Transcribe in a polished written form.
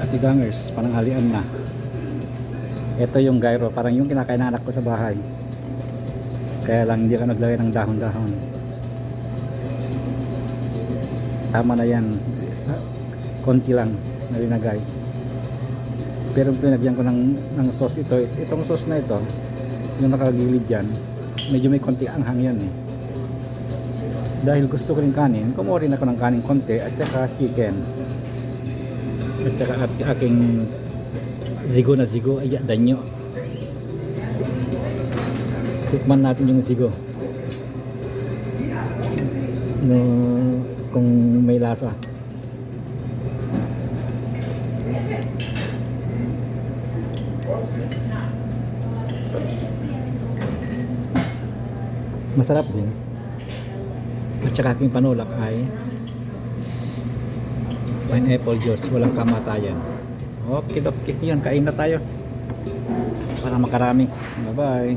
Katigangers, pananghalian na. Ito yung gyro, parang yung kinakain ng anak ko sa bahay. Kaya lang hindi ka naglagay ng dahon-dahon. Tama na yan. Konti lang na linagay. Pero pinagyan ko ng sauce ito. Itong sauce na ito, yung nakagilid dyan, medyo may konti anghang yan eh. Dahil gusto ko rin kanin, kumuha rin ako ng kanin konti at saka chicken. At saka aking zigo na zigo, ay danyo. Tikman natin yung zigo. No, kung may lasa. Masarap din. At saka aking panulak ay pineapple juice, walang kamatayan. Okay, yan, kain na tayo para makarami. Bye bye.